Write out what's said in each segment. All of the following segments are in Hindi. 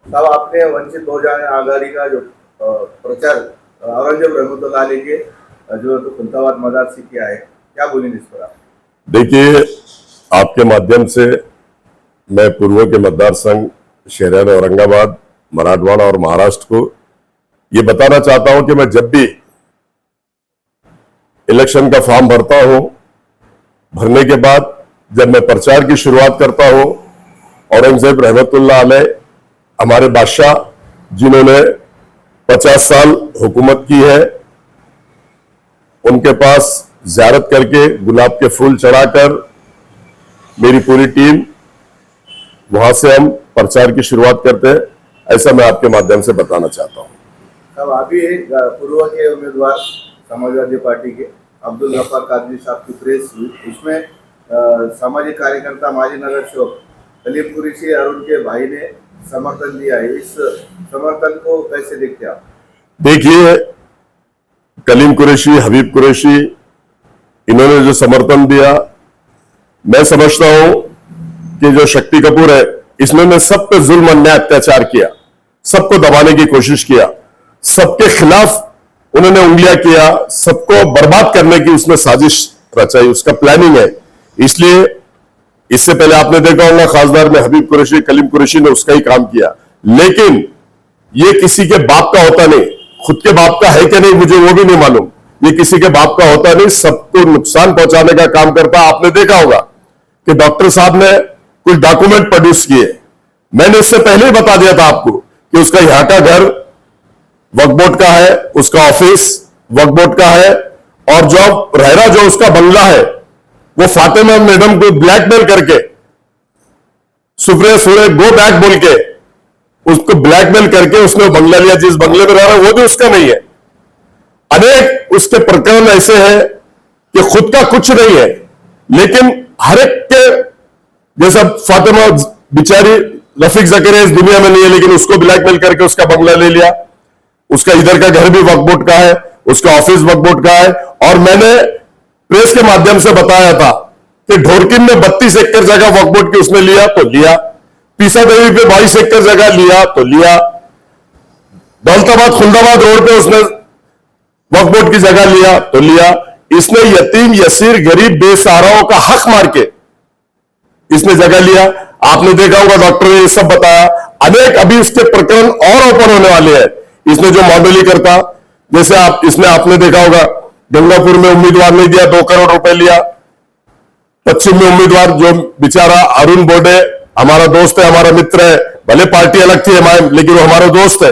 साहब, आपने वंचित बहुजन आघाड़ी का जो प्रचार औरंगजेब रहमतुल्लाह अलैह के जो तो खुलताबाद मजार से किया है, क्या बोलेंगे इस पर आप? देखिए, आपके माध्यम से मैं पूर्व के मतदार संघ शहर औरंगाबाद, मराठवाड़ा और महाराष्ट्र को ये बताना चाहता हूं कि मैं जब भी इलेक्शन का फॉर्म भरता हूं, भरने के बाद जब मैं प्रचार की शुरुआत करता हूं, औरंगजेब रहमतुल्लाह अलैह हमारे बादशाह जिन्होंने 50 साल हुकूमत की है, उनके पास ज़ियारत करके गुलाब के फूल चढ़ाकर मेरी पूरी टीम वहां से हम प्रचार की शुरुआत करते हैं। ऐसा मैं आपके माध्यम से बताना चाहता हूं। साहब, अभी पूर्व के उम्मीदवार समाजवादी पार्टी के अब्दुल गफ्फार कादरी साहब की प्रेस हुई, उसमें सामाजिक कार्यकर्ता माजी नगर सेवक कलीम कुरैशी और उनके भाई ने समर्थन दिया है। इस समर्थन को कैसे देखते हैं आप? देखिए, कलीम कुरैशी, हबीब कुरैशी, इन्होंने जो समर्थन दिया, मैं समझता हूं कि जो शक्ति कपूर है, इसने सब पे जुल्म अन्याय अत्याचार किया, सबको दबाने की कोशिश किया, सबके खिलाफ उन्होंने उंगलियां किया, सबको बर्बाद करने की उसने साजिश रचाई, उसका प्लानिंग है। इसलिए इससे पहले आपने देखा होगा खासदार में हबीब कुरैशी, कलीम कुरैशी ने उसका ही काम किया, लेकिन ये किसी के बाप का होता नहीं। खुद के बाप का है कि नहीं मुझे वो भी नहीं मालूम, ये किसी के बाप का होता नहीं, सबको नुकसान पहुंचाने का काम करता। आपने देखा होगा कि डॉक्टर साहब ने कुछ डॉक्यूमेंट प्रोड्यूस किए, मैंने इससे पहले ही बता दिया था आपको कि उसका यहां का घर वक्फ बोर्ड का है, उसका ऑफिस वक्फ बोर्ड का है, और जो उसका बंगला है वो फातिमा मैडम को ब्लैकमेल करके, सुप्रिया सुले गो बैक बोल के उसको ब्लैकमेल करके उसने बंगला लिया। जिस बंगले में रह रहा है वो भी उसका नहीं है। अनेक उसके प्रकरण ऐसे हैं कि खुद का कुछ नहीं है, लेकिन हर एक के जैसा फातिमा बिचारी रफीक जकीरिया इस दुनिया में नहीं है, लेकिन उसको ब्लैकमेल करके उसका बंगला ले लिया। उसका इधर का घर भी वक्फ बोर्ड का है, उसका ऑफिस वक्फ बोर्ड का है। और मैंने प्रेस के माध्यम से बताया था कि ढोरकिन में 32 एकड़ जगह वक्फ बोर्ड की उसने लिया तो लिया, पीसा देवी पे 22 एकड़ जगह लिया तो लिया, दौलताबाद खुलदाबाद रोड पे उसने वक्फ बोर्ड की जगह लिया तो लिया। इसने यतीम, यसीर, गरीब, बेसहाराओं का हक मार के इसने जगह लिया। आपने देखा होगा डॉक्टर ने ये सब बताया। अनेक अभी इसके प्रकरण और ओपन होने वाले हैं। इसने जो मॉडली करता, जैसे इसने आपने देखा होगा गंगापुर में उम्मीदवार नहीं दिया, 2 करोड़ रुपए लिया। पश्चिम में उम्मीदवार जो बेचारा अरुण बोडे हमारा दोस्त है, हमारा मित्र है, भले पार्टी अलग थी हमारे, लेकिन वो हमारा दोस्त है,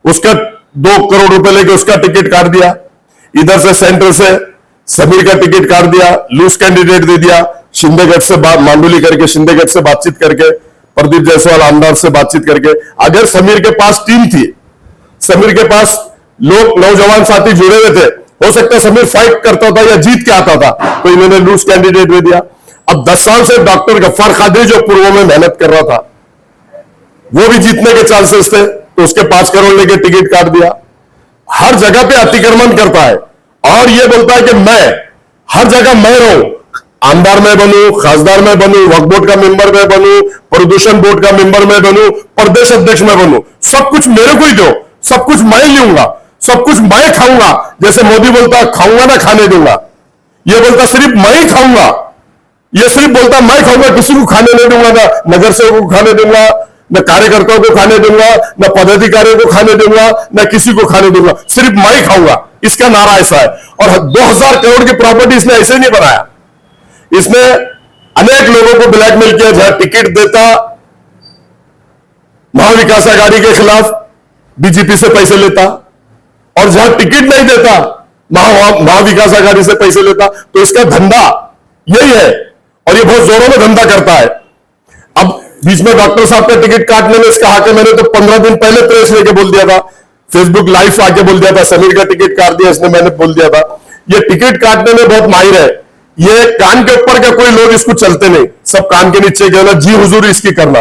उसका 2 करोड़ रुपए लेके उसका टिकट काट दिया। इधर से सेंटर से समीर का टिकट काट दिया, लूज कैंडिडेट दे दिया, शिंदेगढ़ से मांडुली करके, शिंदेगढ़ से बातचीत करके, प्रदीप जायसवाल आमदार से बातचीत करके। अगर समीर के पास टीम थी, समीर के पास लोग नौजवान साथी जुड़े हुए थे, हो सकता है समीर फाइट करता था या जीत के आता था, तो इन्होंने लूज कैंडिडेट दे दिया। अब 10 साल से डॉक्टर गफ्फार कादरी जो पूर्व में मेहनत कर रहा था, वो भी जीतने के चांसेस थे, तो उसके 5 करोड़ लेके टिकट काट दिया। हर जगह पे अतिक्रमण करता है और ये बोलता है कि मैं हर जगह मैं रहूं, आमदार में बनूं, खासदार में बनूं, वक्फ बोर्ड का मेंबर में बनूं, प्रदूषण बोर्ड का मेंबर में बनूं, प्रदेश अध्यक्ष में बनूं, सब कुछ मेरे को ही दो, सब कुछ मैं लूंगा, सब कुछ मैं खाऊंगा। जैसे मोदी बोलता खाऊंगा ना खाने दूंगा, ये बोलता सिर्फ मैं ही खाऊंगा, ये सिर्फ बोलता मैं खाऊंगा, किसी को खाने नहीं दूंगा, ना नगर सेवकों को खाने दूंगा, न कार्यकर्ताओं को खाने दूंगा, न पदाधिकारियों को खाने दूंगा, न किसी को खाने दूंगा, सिर्फ मैं ही खाऊंगा। इसका नारा ऐसा है। और 2000 करोड़ की प्रॉपर्टी इसने ऐसे नहीं बनाया, इसने अनेक लोगों को ब्लैकमेल किया। जहां टिकट देता महाविकास आघाड़ी के खिलाफ बीजेपी से पैसे लेता, और जहां टिकट नहीं देता महाविकास आघाड़ी से पैसे लेता। तो इसका धंधा यही है और ये बहुत जोरों में धंधा करता है। अब बीच में डॉक्टर साहब का टिकट काटने में इसका हक है। मैंने तो 15 दिन पहले प्रेस लेके बोल दिया था, फेसबुक लाइव आके बोल दिया था, समीर का टिकट काट दिया इसने, मैंने बोल दिया था। ये टिकट काटने में बहुत माहिर है। ये कान के ऊपर का कोई लोग इसको चलते नहीं, सब कान के नीचे कहना, जी हुजूर इसकी करना।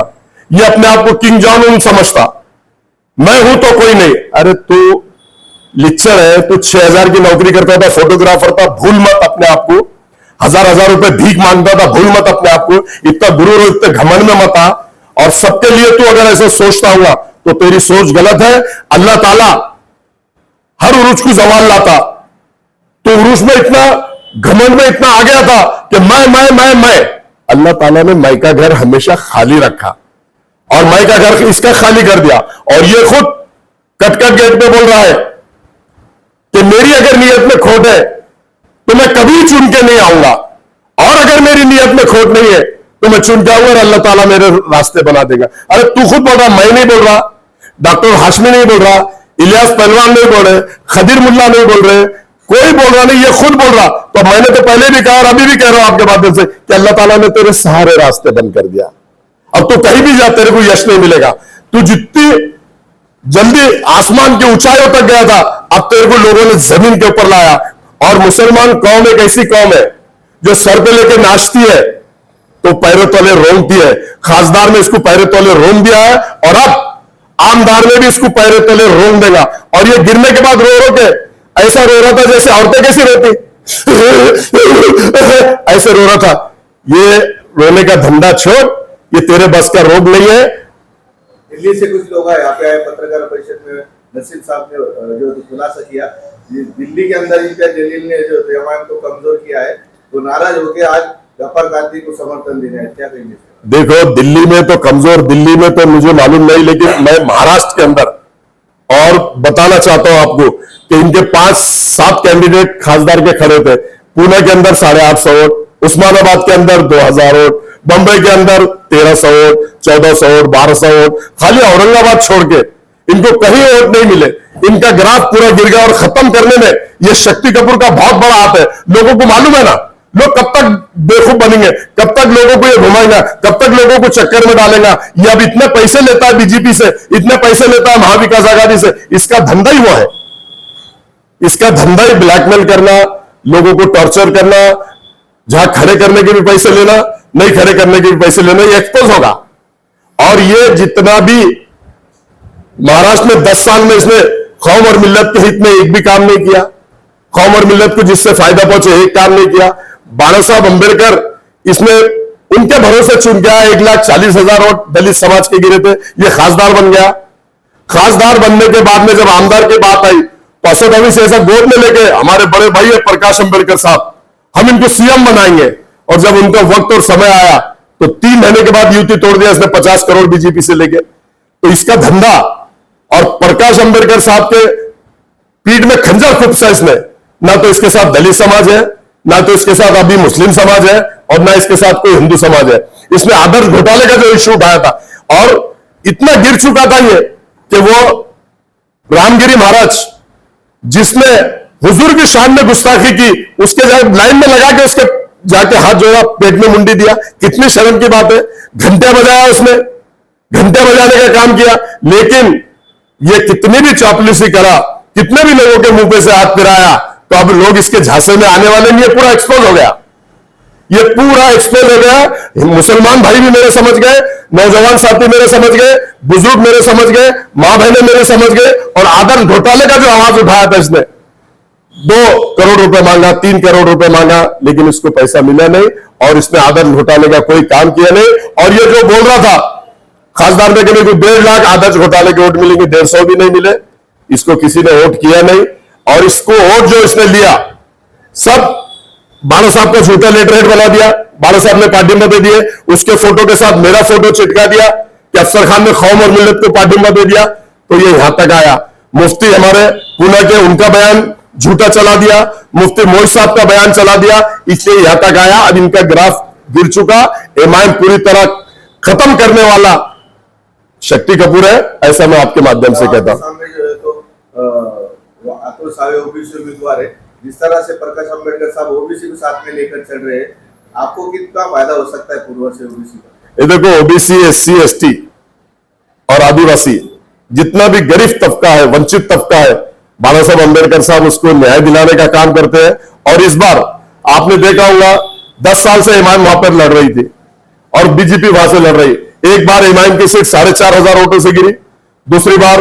ये अपने आप को किंग जॉन उन समझता, मैं हूं तो कोई नहीं। अरे तू लिक्चर है, तू 6000 की नौकरी करता था, फोटोग्राफर था, भूल मत अपने आप को। 1000 रुपए भीख मांगता था, भूल मत अपने आप को। इतना गुरूर, इतने घमंड में मत आ। और सबके लिए तू अगर ऐसा सोचता होगा तो तेरी सोच गलत है। अल्लाह ताला हर उरूज को जवाल लाता, तो उरूज में इतना घमंड में इतना आ गया था कि मैं अल्लाह ताला ने मैं का घर हमेशा खाली रखा और मैं का घर इसका खाली कर दिया। और ये खुद कट गेट पे बोल रहा है कि मेरी अगर नियत में खोट है तो मैं कभी चुन के नहीं आऊंगा, और अगर मेरी नियत में खोट नहीं है तो मैं चुन के आऊंगा और अल्लाह ताला मेरे रास्ते बना देगा। अरे तू खुद बोल रहा, मैं नहीं बोल रहा, डॉक्टर हाशमी नहीं बोल रहा, इलियास पहलवान नहीं बोल रहे, खदीर मुल्ला नहीं बोल रहे, कोई बोल रहा नहीं, ये खुद बोल रहा। तो मैंने तो पहले भी कहा और अभी भी कह रहा हूं आपके माध्यम से कि अल्लाह ताला ने तेरे सारे रास्ते बंद कर दिया। अब तो कहीं भी जा तेरे को यश नहीं मिलेगा। तू जितनी जल्दी आसमान की ऊंचाइयों तक गया था, अब तेरे को लोगों ने जमीन के ऊपर लाया। और मुसलमान कौम एक ऐसी कौम है जो सर पे लेके नाचती है तो पैरों तले रोंगती है। खासदार में इसको पैरों तले रोंग दिया है और अब आमदार में भी इसको पैरों तले रोंग देगा। और ये गिरने के बाद रो रो के ऐसा रो रहा था जैसे औरतें कैसी रोती ऐसे रो रहा था। ये रोने का धंधा छोड़, ये तेरे बस का रोग नहीं है। दिल्ली से कुछ लोग आए यहाँ पे आए पत्रकार परिषद में, नसीम साहब ने जो खुलासा किया, दिल्ली के अंदर इम्तियाज जलील ने जो एमआईएम को कमजोर किया है, तो नाराज होकर आज गफ्फार कादरी को समर्थन दे रहे हैं, क्या कहेंगे? देखो, दिल्ली में तो कमजोर, दिल्ली में तो मुझे मालूम नहीं, लेकिन मैं महाराष्ट्र के अंदर और बताना चाहता हूं आपको कि इनके 5-7 कैंडिडेट खासदार के खड़े थे। पुणे के अंदर 850 वोट, उस्मानाबाद के अंदर 2000 वोट, बंबई के अंदर 1300 वोट, 1400 वोट, 1200 वोट, खाली औरंगाबाद छोड़ के इनको कहीं वोट नहीं मिले। इनका ग्राफ पूरा गिर गया और खत्म करने में यह शक्ति कपूर का बहुत बड़ा हाथ है। लोगों को मालूम है ना, लोग कब तक बेवकूफ बनेंगे, कब तक लोगों को ये घुमाएगा, कब तक लोगों को चक्कर में डालेगा। ये अब इतने पैसे लेता है बीजेपी से, इतने पैसे लेता है महाविकास आघाड़ी से, इसका धंधा ही वो है। इसका धंधा ही ब्लैकमेल करना, लोगों को टॉर्चर करना, जहां खड़े करने के भी पैसे लेना, नहीं खड़े करने के भी पैसे लेना, ये एक्सपोज होगा। और ये जितना भी महाराष्ट्र में 10 साल में इसने कौम और मिल्लत के हित में एक भी काम नहीं किया, कौम और मिल्लत को जिससे फायदा पहुंचे एक काम नहीं किया। बाबा साहब अंबेडकर इसने उनके भरोसे चुन गया, 1,40,000 वोट दलित समाज के गिरे थे, ये खासदार बन गया। खासदार बनने के बाद में जब आमदार की बात आई तो असद अवी से ऐसा गोद में लेके, हमारे बड़े भाई है प्रकाश अंबेडकर साहब, हम इनको सीएम बनाएंगे। और जब उनका वक्त और समय आया तो 3 महीने के बाद युति तोड़ दिया इसने 50 करोड़ बीजेपी से लेके। तो इसका धंधा, और प्रकाश अंबेडकर साहब के पीठ में खंजर फूंका इसने, ना तो इसके साथ दलित समाज है, ना तो इसके साथ अभी मुस्लिम समाज है, और ना इसके साथ कोई हिंदू समाज है। इसने आदर्श घोटाले का जो इश्यू उठाया था, और इतना गिर चुका था ये कि वो रामगिरी महाराज जिसने हुजूर की शान में गुस्ताखी की, उसके लाइन में लगा के उसके जाके हाथ जोड़ा, पेट में मुंडी दिया। कितनी शर्म की बात है। घंटे बजाया उसने, घंटे बजाने का काम किया, लेकिन ये कितनी भी चापलूसी करा, कितने भी लोगों के मुंह पे से हाथ फिराया, तो अब लोग इसके झांसे में आने वाले नहीं। ये पूरा एक्सपोज हो गया, ये पूरा एक्सपोज हो गया। मुसलमान भाई भी मेरे समझ गए, नौजवान साथी मेरे समझ गए, बुजुर्ग मेरे समझ गए, मां बहने मेरे समझ गए। और आदर्श घोटाले का जो आवाज उठाया था इसने, 2 करोड़ रुपए मांगा, 3 करोड़ रुपए मांगा, लेकिन इसको पैसा मिला नहीं, और इसने आदर्श घोटाले का कोई काम किया नहीं। और ये जो बोल रहा था खासदार में कि 1.5 लाख आदर्श घोटाले के वोट मिलेंगे, 150 भी नहीं मिले, इसको किसी ने वोट किया नहीं। और इसको वोट जो इसने लिया, सब बाला साहब का झूठा लेटरहेड बना दिया, बाला साहब ने पार्टिंबा दे दिए, उसके फोटो के साथ मेरा फोटो चिटका दिया कि अफसर खान ने कौम और मिल्लत को पार्टिंबा दे दिया। तो ये यहां तक आया। मुफ्ती हमारे पुणे के, उनका बयान झूठा चला दिया, मुफ्ती मोइज साहब का बयान चला दिया, इसलिए यहां तक आया। अब इनका ग्राफ गिर चुका। एमआईएम पूरी तरह खत्म करने वाला शक्ति कपूर है, ऐसा मैं आपके माध्यम से कहता हूं। सामने जो है तो अतुल सावे ओबीसी उम्मीदवार है, जिस तरह से प्रकाश अंबेडकर साहब ओबीसी को साथ में लेकर चल रहे हैं, आपको कितना फायदा हो सकता है पूर्व से ओबीसी का? ये देखो, ओबीसी, एससी, एसटी और आदिवासी, जितना भी गरीब तबका है, वंचित तबका है, बाबा साहब अंबेडकर साहब उसको न्याय दिलाने का काम करते हैं। और इस बार आपने देखा होगा 10 साल से इमाम वहां पर लड़ रही थी और बीजेपी वहां से लड़ रही। एक बार इमाम की सीट 4,500 वोटों से गिरी, दूसरी बार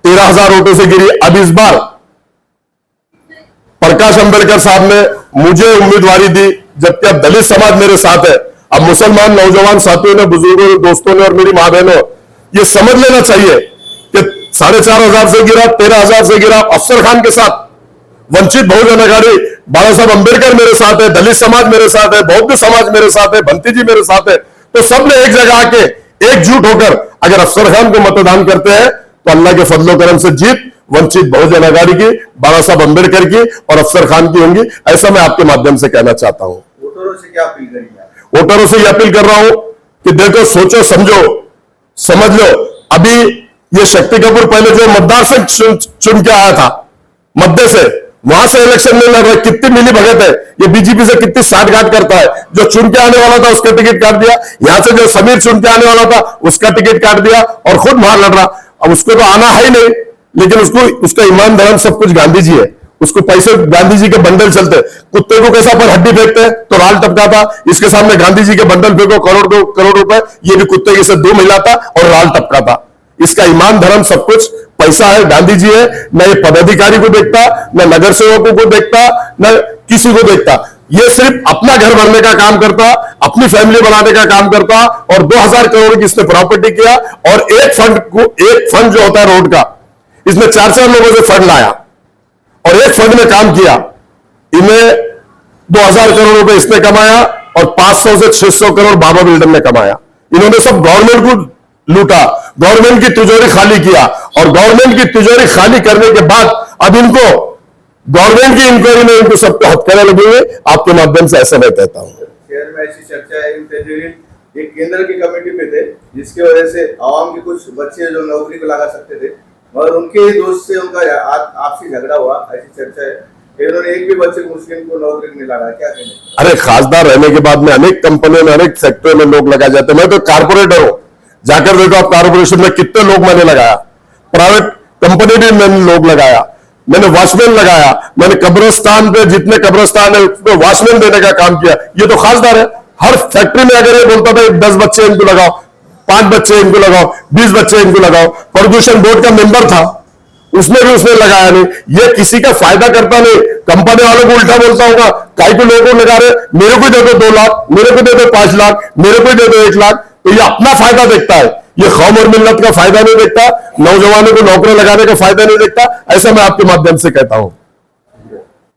13,000 वोटों से गिरी। अब इस बार प्रकाश अंबेडकर साहब ने मुझे उम्मीदवारी दी, जबकि अब दलित समाज मेरे साथ है, अब मुसलमान नौजवान साथियों ने, बुजुर्गों ने, दोस्तों ने और मेरी मां बहनों, ये समझ लेना चाहिए कि 4,500 से गिरा, 13,000 से गिरा। अफसर खान के साथ वंचित बहुजन अघाड़ी, बाबा साहब अंबेडकर मेरे साथ है, दलित समाज मेरे साथ है, बौद्ध समाज मेरे साथ है, भंती जी मेरे साथ है, तो सबने एक जगह आके एकजुट होकर अगर अफसर खान को मतदान करते हैं तो अल्लाह के फजलो करम से जीत वंचित बहुजन अघाड़ी की, बाबा साहब अंबेडकर की और अफसर खान की होंगी। ऐसा मैं आपके माध्यम से कहना चाहता हूं। वोटरों से क्या अपील करेंगे आप? वोटरों से यह अपील कर रहा हूं कि देखो, सोचो, समझो, समझ लो। अभी ये शक्ति कपूर पहले जो मतदार से चुन के आया था, मध्य से, वहां से इलेक्शन में लड़ रहा है, कितनी मिली भगत है, ये बीजेपी से कितनी साठगांठ करता है। जो चुन के आने वाला था उसका टिकट काट दिया, यहां से जो समीर चुन के आने वाला था उसका टिकट काट दिया और खुद बाहर लड़ रहा। अब उसको तो आना है ही नहीं, लेकिन उसका ईमान धर्म सब कुछ गांधी जी है, उसको पैसे गांधी जी के बंडल चलते। कुत्ते को कैसा पर हड्डी फेंकते हैं तो राल टपकाता, इसके सामने गांधी जी के बंडल फेंको, करोड़ रुपए, ये भी कुत्ते के से दो मिलाता और राल टपकाता। इसका ईमान धर्म सब कुछ पैसा है, गांधी जी है। न ये पदाधिकारी को देखता, न नगर सेवकों को देखता, न किसी को देखता। ये सिर्फ अपना घर भरने का काम करता, अपनी फैमिली बनाने का काम करता और 2,000 करोड़ की इसने प्रॉपर्टी किया। और एक फंड जो होता है रोड का, इसने 4-4 लोगों से फंड लाया और एक फंड में काम किया। इन्हें 2,000 करोड़ रुपए इसने कमाया और 500 से 600 करोड़ बाबा बिल्डर ने कमाया। इन्होंने सब गवर्नमेंट को लूटा, गवर्नमेंट की तिजोरी खाली किया और गवर्नमेंट की तिजोरी खाली करने के बाद अब इनको गवर्नमेंट की इंक्वायरी में इनको सबको हथकड़े लगेंगे। आपके माध्यम से ऐसा मैं कहता हूं। शहर में ऐसी चर्चा है, एक केंद्र की कमेटी पे थे जिसकी वजह से आवाम के कुछ बच्चे जो नौकरी को लगा सकते थे और उनके ही दोस्त से उनका आपसी झगड़ा हुआ, ऐसी चर्चा है। इन्होंने एक भी बच्चे को, मुस्लिम को नौकरी नहीं लगा, क्या कहने? अरे, खासदार रहने के बाद में अनेक कंपनियों में, अनेक सेक्टर में लोग लगाए जाते हैं। मैं तो कारपोरेटर हूं, जाकर देखो आप कारपोरेशन में कितने लोग मैंने लगाया, प्राइवेट कंपनी भी मैंने लोग लगाया, मैंने वॉचमैन लगाया, मैंने कब्रिस्तान पे जितने कब्रिस्तान है उसमें वॉचमैन देने का काम किया। ये तो खासदार है। हर फैक्ट्री में अगर ये बोलता था 10 बच्चे इनको लगाओ, 5 बच्चे इनको लगाओ, 20 बच्चे इनको लगाओ, प्रदूषण बोर्ड का मेंबर था, उसमें भी उसने लगाया नहीं। ये किसी का फायदा करता नहीं, कंपनी वालों को उल्टा बोलता होगा, काहे को लोगों को लगा रहे, मेरे को दे दो 2 लाख, मेरे को दे दो 5 लाख, मेरे को दे दो 1 लाख। तो ये अपना फायदा देखता है, ये कौम और मिल्लत का फायदा नहीं देखता, नौजवानों को नौकरी लगाने का फायदा नहीं देखता। ऐसा मैं आपके माध्यम से कहता हूं।